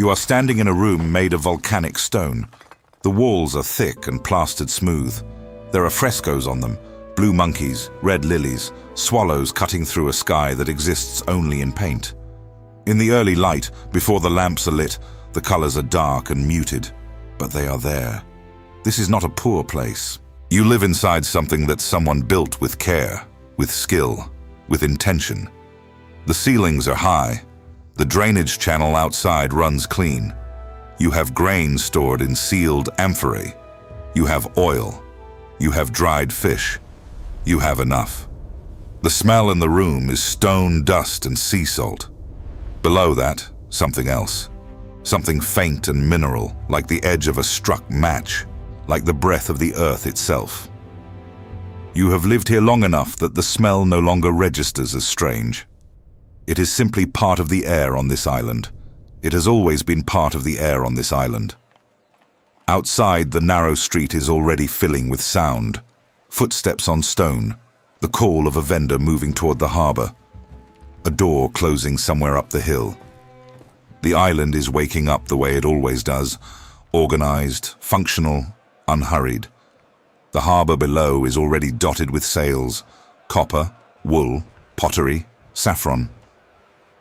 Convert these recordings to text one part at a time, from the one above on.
You are standing in a room made of volcanic stone. The walls are thick and plastered smooth. There are frescoes on them, blue monkeys, red lilies, swallows cutting through a sky that exists only in paint. In the early light, before the lamps are lit, the colors are dark and muted, but they are there. This is not a poor place. You live inside something that someone built with care, with skill, with intention. The ceilings are high. The drainage channel outside runs clean. You have grain stored in sealed amphorae. You have oil. You have dried fish. You have enough. The smell in the room is stone dust and sea salt. Below that, something else. Something faint and mineral, like the edge of a struck match, like the breath of the earth itself. You have lived here long enough that the smell no longer registers as strange. It is simply part of the air on this island. It has always been part of the air on this island. Outside, the narrow street is already filling with sound. Footsteps on stone, the call of a vendor moving toward the harbor, a door closing somewhere up the hill. The island is waking up the way it always does, organized, functional, unhurried. The harbor below is already dotted with sails, copper, wool, pottery, saffron.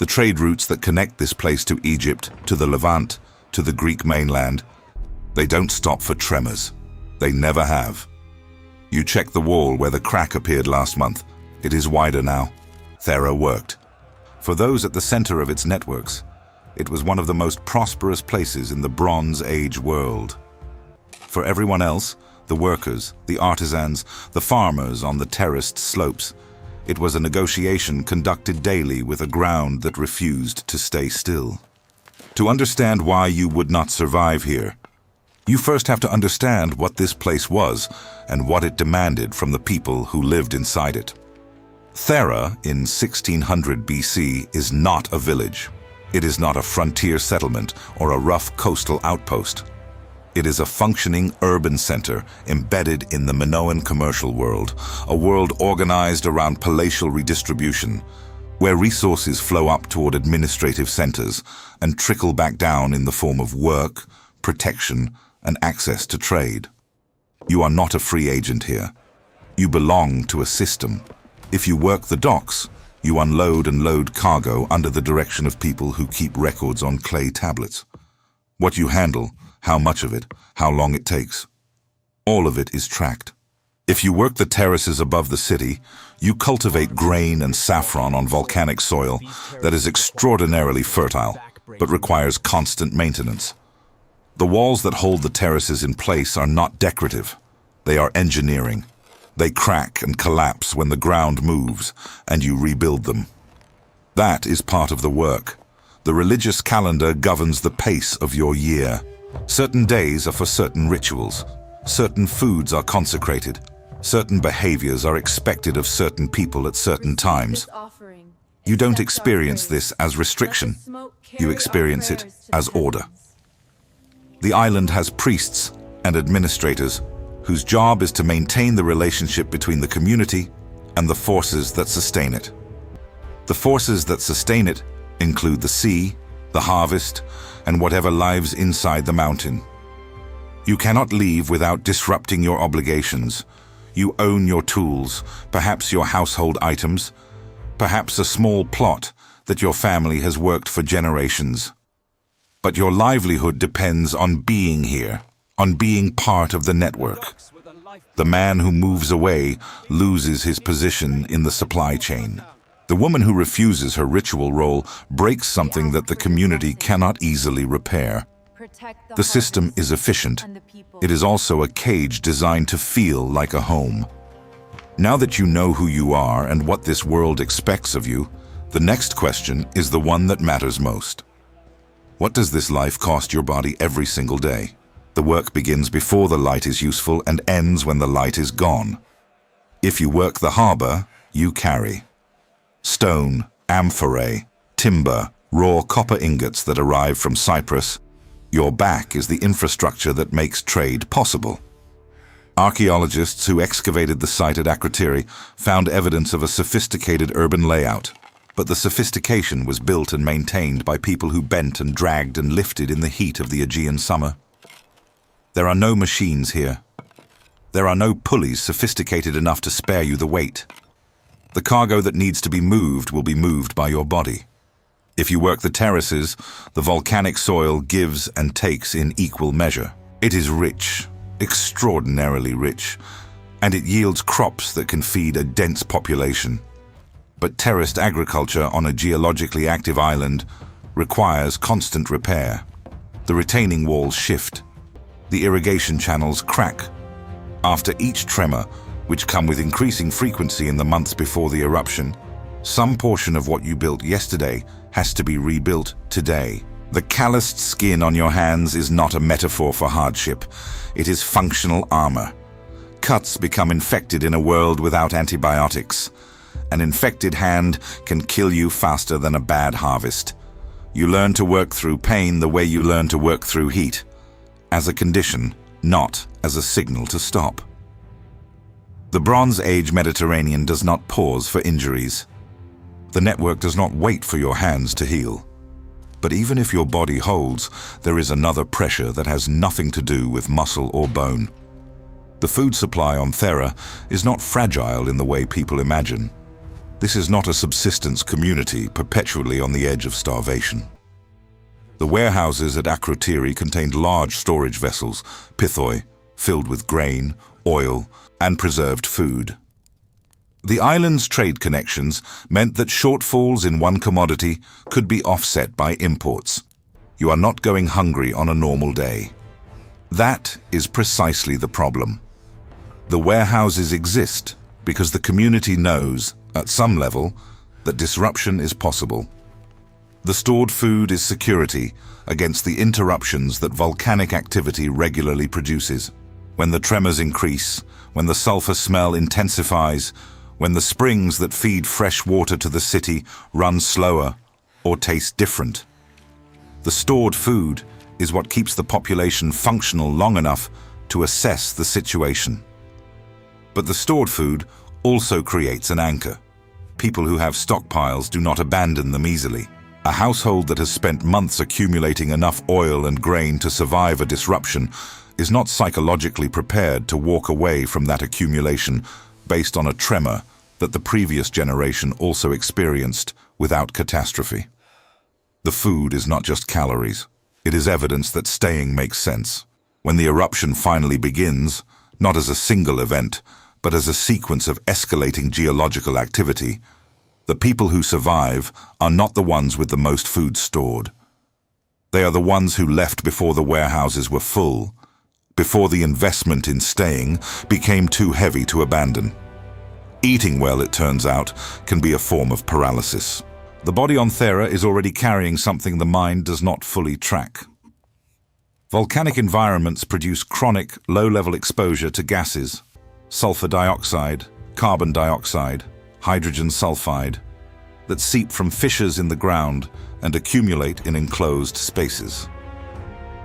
The trade routes that connect this place to Egypt, to the Levant, to the Greek mainland, they don't stop for tremors. They never have. You check the wall where the crack appeared last month. It is wider now. Thera worked. For those at the center of its networks, it was one of the most prosperous places in the Bronze Age world. For everyone else, the workers, the artisans, the farmers on the terraced slopes, it was a negotiation conducted daily with a ground that refused to stay still. To understand why you would not survive here, you first have to understand what this place was and what it demanded from the people who lived inside it. Thera, in 1600 BC, is not a village. It is not a frontier settlement or a rough coastal outpost. It is a functioning urban center embedded in the Minoan commercial world, a world organized around palatial redistribution, where resources flow up toward administrative centers and trickle back down in the form of work, protection, and access to trade. You are not a free agent here. You belong to a system. If you work the docks, you unload and load cargo under the direction of people who keep records on clay tablets. What you handle, how much of it, how long it takes, all of it is tracked. If you work the terraces above the city, you cultivate grain and saffron on volcanic soil that is extraordinarily fertile, but requires constant maintenance. The walls that hold the terraces in place are not decorative. They are engineering. They crack and collapse when the ground moves, and you rebuild them. That is part of the work. The religious calendar governs the pace of your year. Certain days are for certain rituals. Certain foods are consecrated. Certain behaviors are expected of certain people at certain times. You don't experience this as restriction. You experience it as order. The island has priests and administrators whose job is to maintain the relationship between the community and the forces that sustain it. The forces that sustain it include the sea, the harvest, and whatever lives inside the mountain. You cannot leave without disrupting your obligations. You own your tools, perhaps your household items, perhaps a small plot that your family has worked for generations. But your livelihood depends on being here, on being part of the network. The man who moves away loses his position in the supply chain. The woman who refuses her ritual role breaks something that the community cannot easily repair. The system is efficient. It is also a cage designed to feel like a home. Now that you know who you are and what this world expects of you, the next question is the one that matters most. What does this life cost your body every single day? The work begins before the light is useful and ends when the light is gone. If you work the harbor, you carry stone, amphorae, timber, raw copper ingots that arrive from Cyprus. Your back is the infrastructure that makes trade possible. Archaeologists who excavated the site at Akrotiri found evidence of a sophisticated urban layout. but the sophistication was built and maintained by people who bent and dragged and lifted in the heat of the Aegean summer. There are no machines here. There are no pulleys sophisticated enough to spare you the weight. The cargo that needs to be moved will be moved by your body. If you work the terraces, the volcanic soil gives and takes in equal measure. It is rich, extraordinarily rich, and it yields crops that can feed a dense population. But terraced agriculture on a geologically active island requires constant repair. The retaining walls shift. The irrigation channels crack. After each tremor, which come with increasing frequency in the months before the eruption, some portion of what you built yesterday has to be rebuilt today. The calloused skin on your hands is not a metaphor for hardship. It is functional armor. Cuts become infected in a world without antibiotics. An infected hand can kill you faster than a bad harvest. You learn to work through pain the way you learn to work through heat, as a condition, not as a signal to stop. The Bronze Age Mediterranean does not pause for injuries. The network does not wait for your hands to heal. But even if your body holds, there is another pressure that has nothing to do with muscle or bone. The food supply on Thera is not fragile in the way people imagine. This is not a subsistence community perpetually on the edge of starvation. The warehouses at Akrotiri contained large storage vessels, pithoi, filled with grain, oil, and preserved food. The island's trade connections meant that shortfalls in one commodity could be offset by imports. You are not going hungry on a normal day. That is precisely the problem. The warehouses exist because the community knows, at some level, that disruption is possible. The stored food is security against the interruptions that volcanic activity regularly produces. When the tremors increase, when the sulfur smell intensifies, when the springs that feed fresh water to the city run slower or taste different. The stored food is what keeps the population functional long enough to assess the situation. But the stored food also creates an anchor. People who have stockpiles do not abandon them easily. A household that has spent months accumulating enough oil and grain to survive a disruption is not psychologically prepared to walk away from that accumulation based on a tremor that the previous generation also experienced without catastrophe. The food is not just calories. It is evidence that staying makes sense. When the eruption finally begins, not as a single event, but as a sequence of escalating geological activity, the people who survive are not the ones with the most food stored. They are the ones who left before the warehouses were full, before the investment in staying became too heavy to abandon. Eating well, it turns out, can be a form of paralysis. The body on Thera is already carrying something the mind does not fully track. Volcanic environments produce chronic, low-level exposure to gases, sulfur dioxide, carbon dioxide, hydrogen sulfide, that seep from fissures in the ground and accumulate in enclosed spaces.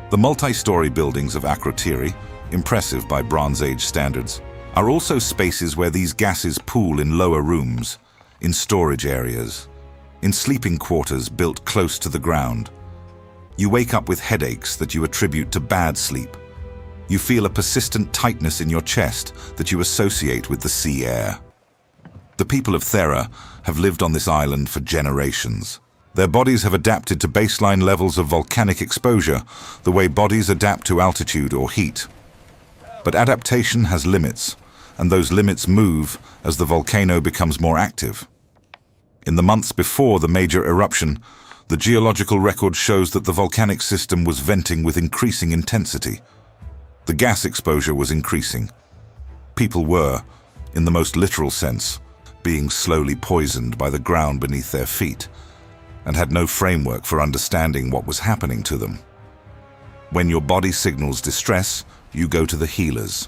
The multi-story buildings of Akrotiri, impressive by Bronze Age standards, are also spaces where these gases pool in lower rooms, in storage areas, in sleeping quarters built close to the ground. You wake up with headaches that you attribute to bad sleep. You feel a persistent tightness in your chest that you associate with the sea air. The people of Thera have lived on this island for generations. Their bodies have adapted to baseline levels of volcanic exposure, the way bodies adapt to altitude or heat. But adaptation has limits, and those limits move as the volcano becomes more active. In the months before the major eruption, the geological record shows that the volcanic system was venting with increasing intensity. The gas exposure was increasing. People were, in the most literal sense, being slowly poisoned by the ground beneath their feet, and had no framework for understanding what was happening to them. When your body signals distress, you go to the healers.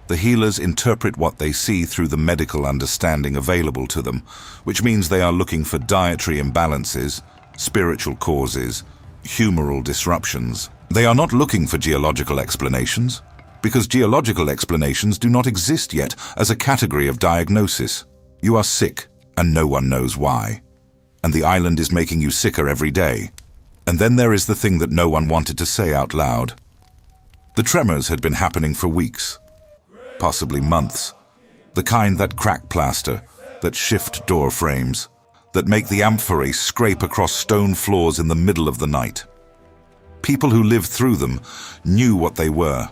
The healers interpret what they see through the medical understanding available to them, which means they are looking for dietary imbalances, spiritual causes, humoral disruptions. They are not looking for geological explanations, because geological explanations do not exist yet as a category of diagnosis. You are sick, and no one knows why. and the island is making you sicker every day. And then there is the thing that no one wanted to say out loud. The tremors had been happening for weeks, possibly months. The kind that crack plaster, that shift door frames, that make the amphorae scrape across stone floors in the middle of the night. People who lived through them knew what they were.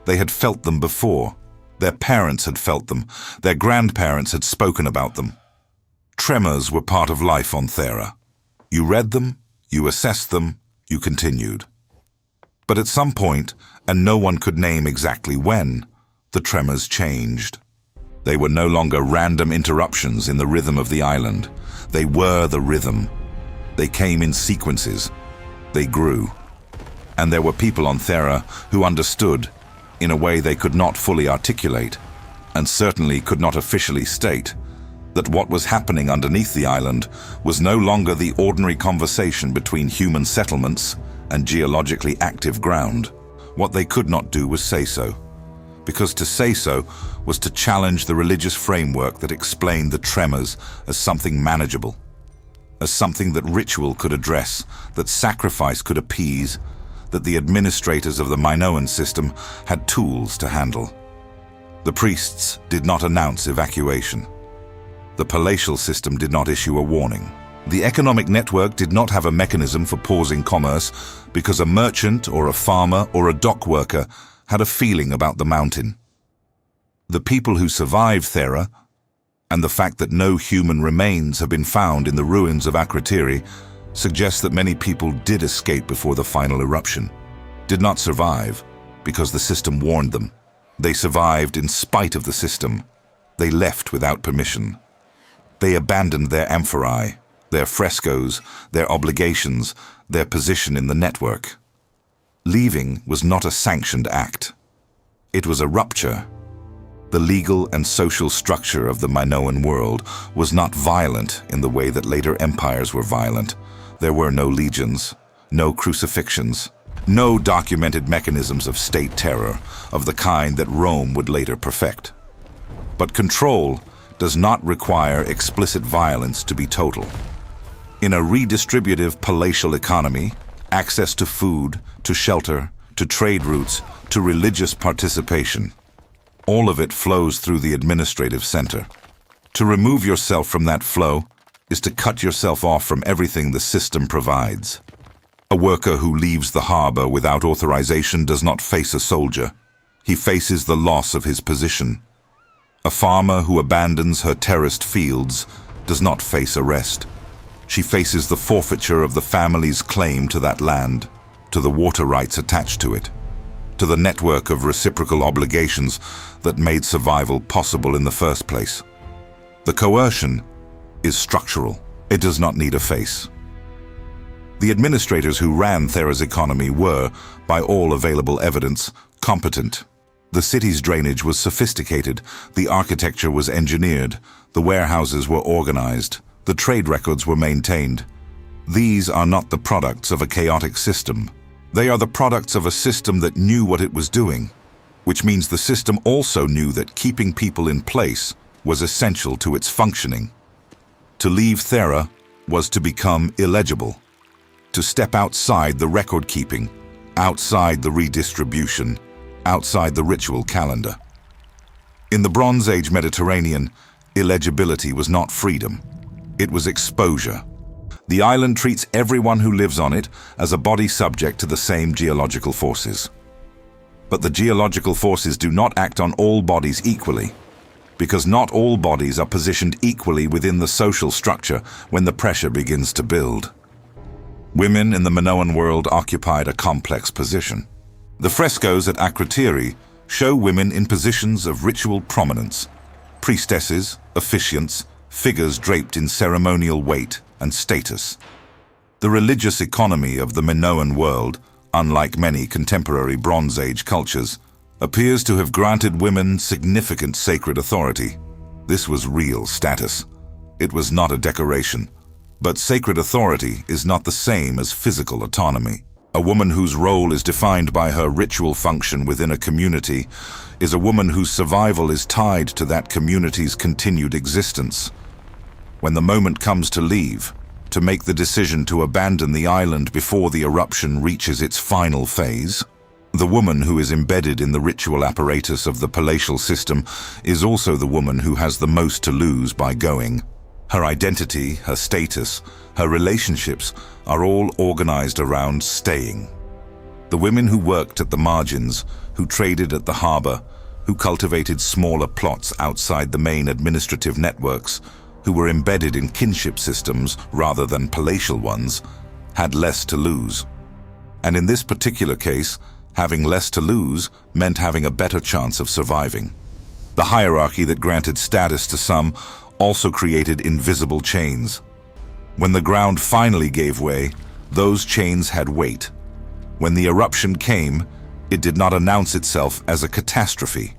They had felt them before. Their parents had felt them. Their grandparents had spoken about them. Tremors were part of life on Thera. You read them, you assessed them, you continued. But at some point, and no one could name exactly when, the tremors changed. They were no longer random interruptions in the rhythm of the island. They were the rhythm. They came in sequences. They grew. And there were people on Thera who understood, in a way they could not fully articulate, and certainly could not officially state, that what was happening underneath the island was no longer the ordinary conversation between human settlements and geologically active ground. What they could not do was say so, because to say so was to challenge the religious framework that explained the tremors as something manageable, as something that ritual could address, that sacrifice could appease, that the administrators of the Minoan system had tools to handle. The priests did not announce evacuation. The palatial system did not issue a warning. The economic network did not have a mechanism for pausing commerce because a merchant or a farmer or a dock worker had a feeling about the mountain. The people who survived Thera, and the fact that no human remains have been found in the ruins of Akrotiri, suggests that many people did escape before the final eruption, did not survive because the system warned them. They survived in spite of the system. They left without permission. They abandoned their amphorae, their frescoes, their obligations, their position in the network. Leaving was not a sanctioned act. It was a rupture. The legal and social structure of the Minoan world was not violent in the way that later empires were violent. There were no legions, no crucifixions, no documented mechanisms of state terror of the kind that Rome would later perfect. But control does not require explicit violence to be total. In a redistributive palatial economy, access to food, to shelter, to trade routes, to religious participation, all of it flows through the administrative center. To remove yourself from that flow is to cut yourself off from everything the system provides. A worker who leaves the harbor without authorization does not face a soldier. He faces the loss of his position. A farmer who abandons her terraced fields does not face arrest. She faces the forfeiture of the family's claim to that land, to the water rights attached to it, to the network of reciprocal obligations that made survival possible in the first place. The coercion is structural. It does not need a face. The administrators who ran Thera's economy were, by all available evidence, competent. The city's drainage was sophisticated, the architecture was engineered, the warehouses were organized, the trade records were maintained. These are not the products of a chaotic system. They are the products of a system that knew what it was doing, which means the system also knew that keeping people in place was essential to its functioning. To leave Thera was to become illegible, to step outside the record-keeping, outside the redistribution, outside the ritual calendar. In the Bronze Age Mediterranean, illegibility was not freedom. It was exposure. The island treats everyone who lives on it as a body subject to the same geological forces. But the geological forces do not act on all bodies equally, because not all bodies are positioned equally within the social structure when the pressure begins to build. Women in the Minoan world occupied a complex position. The frescoes at Akrotiri show women in positions of ritual prominence, priestesses, officiants, figures draped in ceremonial weight and status. The religious economy of the Minoan world, unlike many contemporary Bronze Age cultures, appears to have granted women significant sacred authority. This was real status. It was not a decoration. But sacred authority is not the same as physical autonomy. A woman whose role is defined by her ritual function within a community is a woman whose survival is tied to that community's continued existence. When the moment comes to leave, to make the decision to abandon the island before the eruption reaches its final phase, the woman who is embedded in the ritual apparatus of the palatial system is also the woman who has the most to lose by going. Her identity, her status, her relationships are all organized around staying. The women who worked at the margins, who traded at the harbor, who cultivated smaller plots outside the main administrative networks, who were embedded in kinship systems rather than palatial ones, had less to lose. And in this particular case, having less to lose meant having a better chance of surviving. The hierarchy that granted status to some also created invisible chains. When the ground finally gave way, those chains had weight. When the eruption came, it did not announce itself as a catastrophe.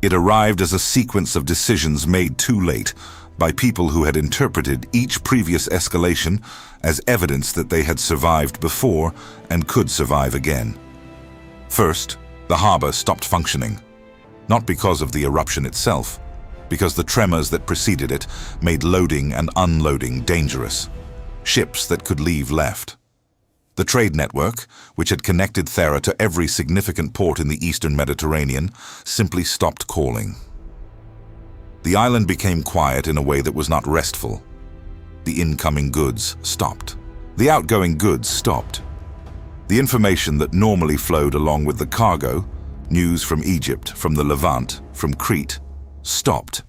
It arrived as a sequence of decisions made too late by people who had interpreted each previous escalation as evidence that they had survived before and could survive again. First, the harbor stopped functioning, not because of the eruption itself, because the tremors that preceded it made loading and unloading dangerous. Ships that could leave left. The trade network, which had connected Thera to every significant port in the eastern Mediterranean, simply stopped calling. The island became quiet in a way that was not restful. The incoming goods stopped. The outgoing goods stopped. The information that normally flowed along with the cargo, news from Egypt, from the Levant, from Crete, stopped.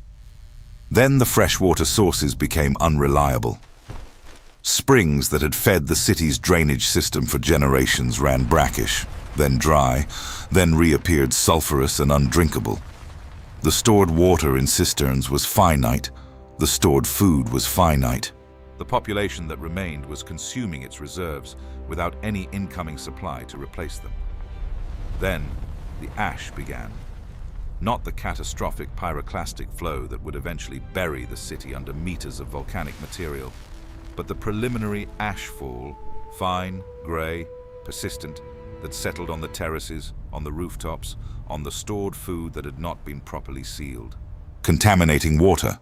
Then the freshwater sources became unreliable. Springs that had fed the city's drainage system for generations ran brackish, then dry, then reappeared sulfurous and undrinkable. The stored water in cisterns was finite. The stored food was finite. The population that remained was consuming its reserves without any incoming supply to replace them. Then, the ash began. Not the catastrophic pyroclastic flow that would eventually bury the city under meters of volcanic material, but the preliminary ash fall, fine, grey, persistent, that settled on the terraces, on the rooftops, on the stored food that had not been properly sealed. Contaminating water,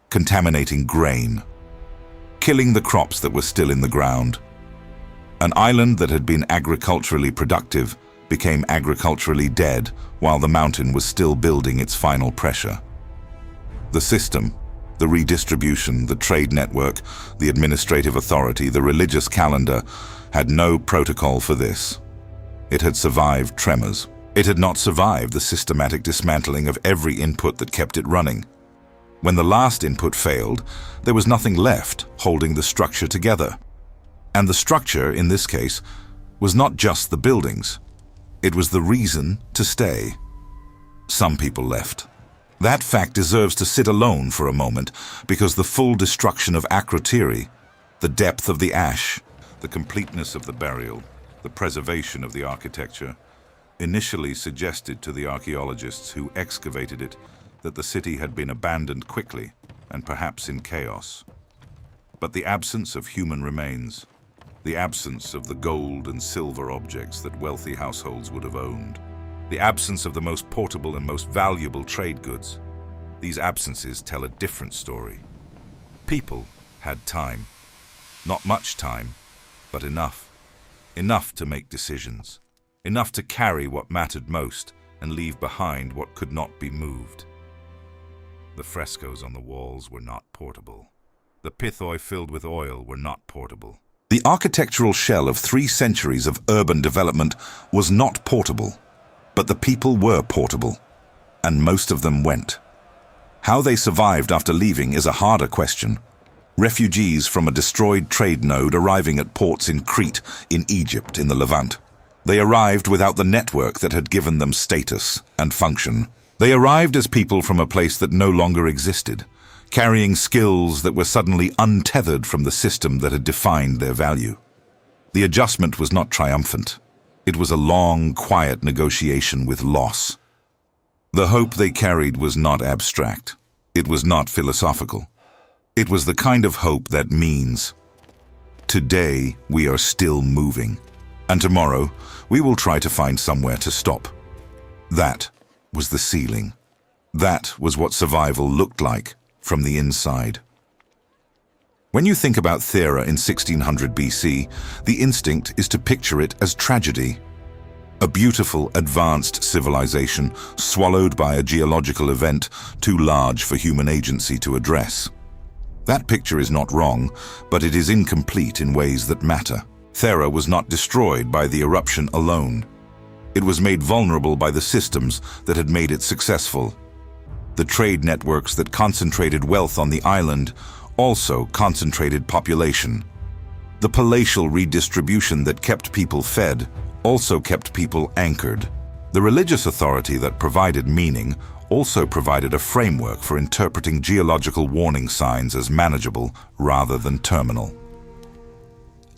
contaminating grain, killing the crops that were still in the ground. An island that had been agriculturally productive became agriculturally dead while the mountain was still building its final pressure. The system, the redistribution, the trade network, the administrative authority, the religious calendar had no protocol for this. It had survived tremors. It had not survived the systematic dismantling of every input that kept it running. When the last input failed, there was nothing left holding the structure together. And the structure, in this case, was not just the buildings. It was the reason to stay. Some people left. That fact deserves to sit alone for a moment, because the full destruction of Akrotiri, the depth of the ash, the completeness of the burial, the preservation of the architecture, initially suggested to the archaeologists who excavated it that the city had been abandoned quickly and perhaps in chaos. But the absence of human remains, the absence of the gold and silver objects that wealthy households would have owned, the absence of the most portable and most valuable trade goods, these absences tell a different story. People had time. Not much time, but enough. Enough to make decisions. Enough to carry what mattered most and leave behind what could not be moved. The frescoes on the walls were not portable. The pithoi filled with oil were not portable. The architectural shell of 3 centuries of urban development was not portable, but the people were portable, and most of them went. How they survived after leaving is a harder question. Refugees from a destroyed trade node arriving at ports in Crete, in Egypt, in the Levant. They arrived without the network that had given them status and function. They arrived as people from a place that no longer existed, carrying skills that were suddenly untethered from the system that had defined their value. The adjustment was not triumphant. It was a long, quiet negotiation with loss. The hope they carried was not abstract. It was not philosophical. It was the kind of hope that means, today we are still moving, and tomorrow we will try to find somewhere to stop. That was the ceiling. That was what survival looked like from the inside. When you think about Thera in 1600 BC, the instinct is to picture it as tragedy. A beautiful, advanced civilization swallowed by a geological event too large for human agency to address. That picture is not wrong, but it is incomplete in ways that matter. Thera was not destroyed by the eruption alone. It was made vulnerable by the systems that had made it successful. The trade networks that concentrated wealth on the island also concentrated population. The palatial redistribution that kept people fed also kept people anchored. The religious authority that provided meaning also provided a framework for interpreting geological warning signs as manageable rather than terminal.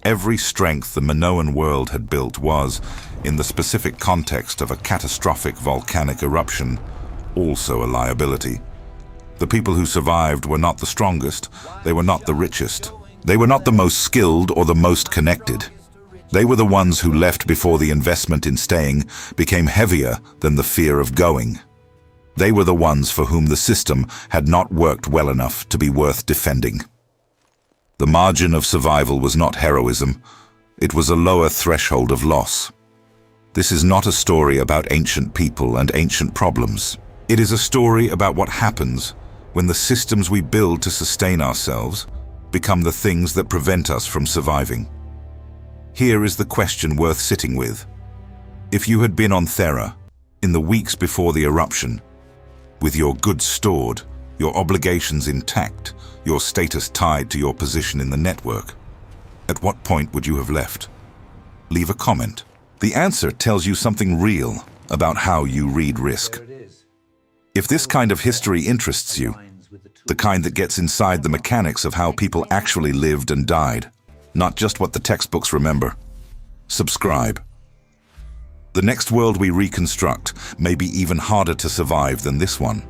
Every strength the Minoan world had built was, in the specific context of a catastrophic volcanic eruption, also a liability. The people who survived were not the strongest, they were not the richest, they were not the most skilled or the most connected. They were the ones who left before the investment in staying became heavier than the fear of going. They were the ones for whom the system had not worked well enough to be worth defending. The margin of survival was not heroism, it was a lower threshold of loss. This is not a story about ancient people and ancient problems. It is a story about what happens when the systems we build to sustain ourselves become the things that prevent us from surviving. Here is the question worth sitting with. If you had been on Thera in the weeks before the eruption, with your goods stored, your obligations intact, your status tied to your position in the network, at what point would you have left? Leave a comment. The answer tells you something real about how you read risk. If this kind of history interests you, the kind that gets inside the mechanics of how people actually lived and died, not just what the textbooks remember, subscribe. The next world we reconstruct may be even harder to survive than this one.